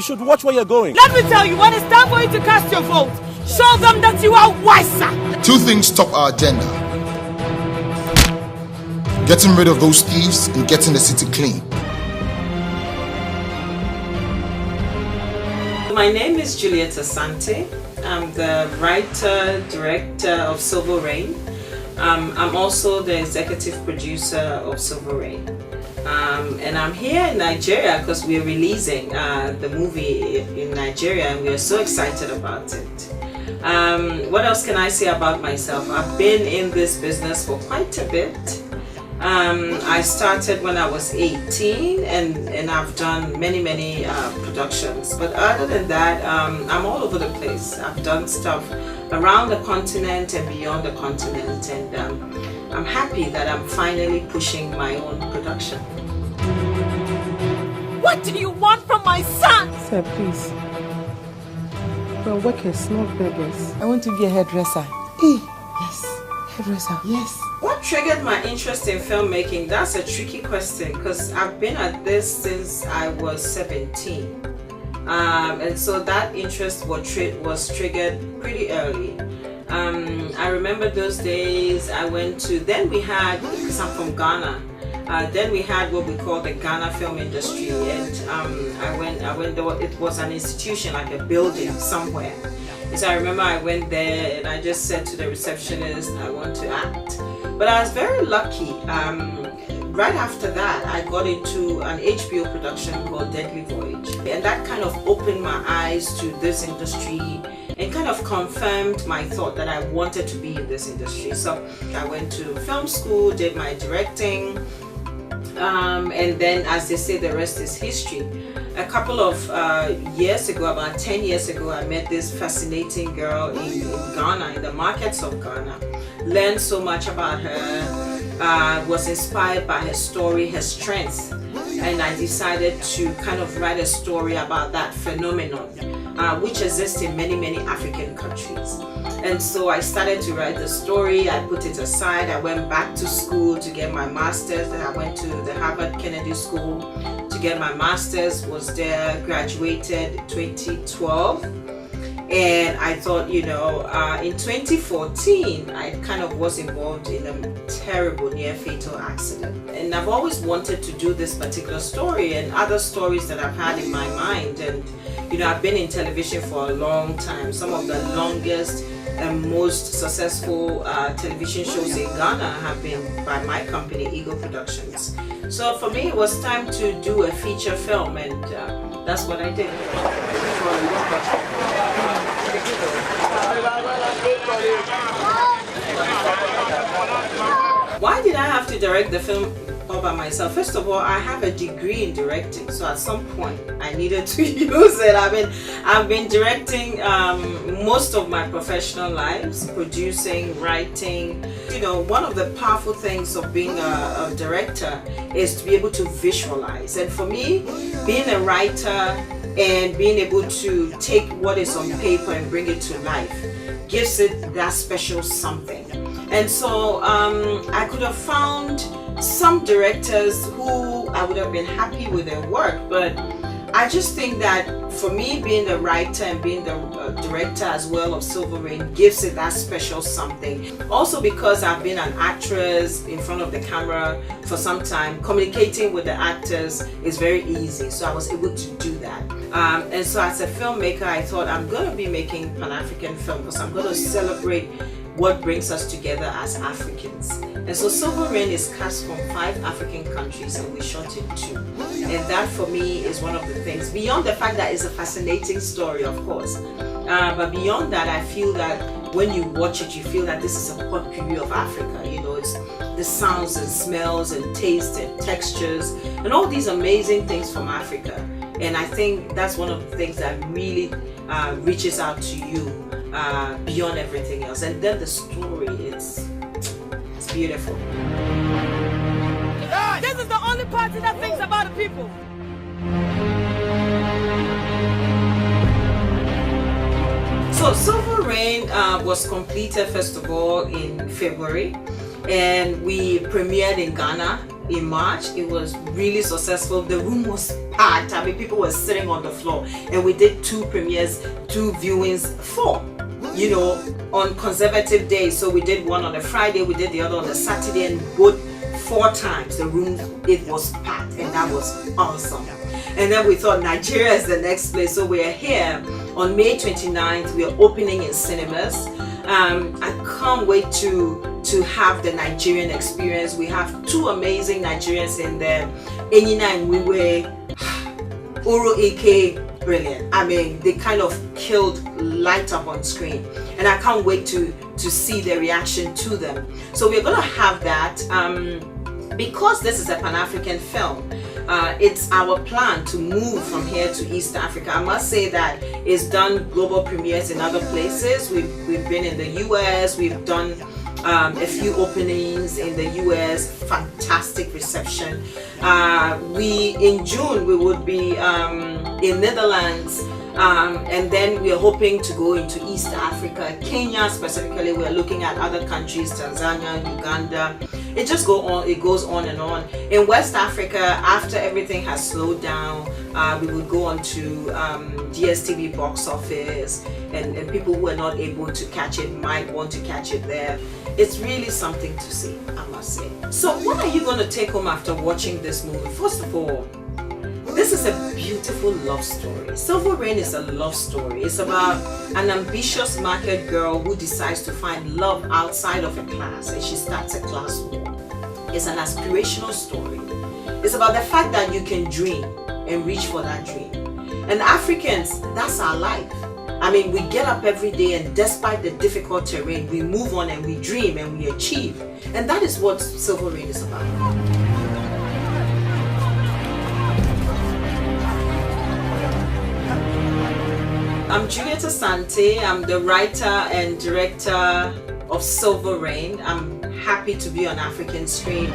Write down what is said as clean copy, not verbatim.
should watch where you're going. Let me tell you, when it's time for you to cast your vote, show them that you are wiser. 2 things top our agenda: getting rid of those thieves and getting the city clean. My name is Juliet Asante. I'm the writer, director of Silver Rain. I'm also the executive producer of Silver Rain. And I'm here in Nigeria because we're releasing the movie in Nigeria, and we are so excited about it. What else can I say about myself? I've been in this business for quite a bit. I started when I was 18, and I've done many productions. But other than that, I'm all over the place. I've done stuff around the continent and beyond the continent, and I'm happy that I'm finally pushing my own production. What do you want from my son? Sir, please. We're workers, not beggars. I want to be a hairdresser. Yes. Hairdresser. Yes. What triggered my interest in filmmaking? That's a tricky question because I've been at this since I was 17. And so that interest was triggered pretty early. I remember those days I went to, then we had, because I'm from Ghana, then we had what we call the Ghana film industry, and I went there. It was an institution, like a building somewhere. So I remember I went there and I just said to the receptionist, I want to act. But I was very lucky. Right after that, I got into an HBO production called Deadly Voyage, and that kind of opened my eyes to this industry and kind of confirmed my thought that I wanted to be in this industry. So I went to film school, did my directing, and then, as they say, the rest is history. A couple of years ago, about 10 years ago, I met this fascinating girl in Ghana, in the markets of Ghana. Learned so much about her, was inspired by her story, her strength, and I decided to kind of write a story about that phenomenon, which exists in many African countries. And so I started to write the story. I put it aside. I went back to school to get my master's. I went to the Harvard Kennedy School to get my master's, was there, graduated 2012. And I thought, you know, in 2014, I kind of was involved in a terrible near fatal accident. And I've always wanted to do this particular story and other stories that I've had in my mind. And, you know, I've been in television for a long time. Some of the longest and most successful television shows in Ghana have been by my company, Eagle Productions. So for me, it was time to do a feature film, and that's what I did. Why did I have to direct the film all by myself? First of all, I have a degree in directing, so at some point I needed to use it. I've been directing most of my professional lives, producing, writing. You know, one of the powerful things of being a director is to be able to visualize. And for me, being a writer and being able to take what is on paper and bring it to life gives it that special something. And so I could have found some directors who I would have been happy with their work, but I just think that for me, being the writer and being the director as well of Silver Rain gives it that special something. Also because I've been an actress in front of the camera for some time, communicating with the actors is very easy, so I was able to do that. And so as a filmmaker, I thought I'm going to be making Pan-African film because I'm going to celebrate what brings us together as Africans. And so Silver Rain is cast from 5 African countries, and we shot in 2. And that for me is one of the things, beyond the fact that it's a fascinating story, of course, but beyond that, I feel that when you watch it, you feel that this is a potpourri of Africa. You know, it's the sounds and smells and tastes and textures and all these amazing things from Africa. And I think that's one of the things that really reaches out to you beyond everything else. And then the story, it's beautiful. This is the only party that thinks about the people. So Silver Rain was completed first of all in February, and we premiered in Ghana in March. It was really successful. The room was packed. I mean, people were sitting on the floor, and we did 2 premieres, 2 viewings, 4, you know, on consecutive days. So we did one on a Friday, we did the other on a Saturday, and both 4 times the room, it was packed, and that was awesome. And then we thought Nigeria is the next place, so we're here on May 29th. We are opening in cinemas. I can't wait to have the Nigerian experience. We have 2 amazing Nigerians in there, Enyina and Wiwe, Uru Ike, brilliant. I mean, they kind of killed light up on screen, and I can't wait to see the reaction to them. So we're gonna have that. Because this is a Pan-African film, it's our plan to move from here to East Africa. I must say that it's done global premieres in other places. We've been in the US, we've done a few openings in the US, fantastic reception. In June we would be in Netherlands, and then we are hoping to go into East Africa, Kenya specifically. We're looking at other countries, Tanzania, Uganda. It just goes on and on. In West Africa, after everything has slowed down, we would go on to DSTV box office, and people who are not able to catch it might want to catch it there. It's really something to see, I must say. So what are you going to take home after watching this movie? First of all, this is a beautiful love story. Silver Rain is a love story. It's about an ambitious market girl who decides to find love outside of a class, and she starts a class war. It's an aspirational story. It's about the fact that you can dream and reach for that dream. And Africans, that's our life. I mean, we get up every day, and despite the difficult terrain, we move on and we dream and we achieve. And that is what Silver Rain is about. I'm Juliet Asante. I'm the writer and director of Silver Rain. I'm happy to be on African Screen.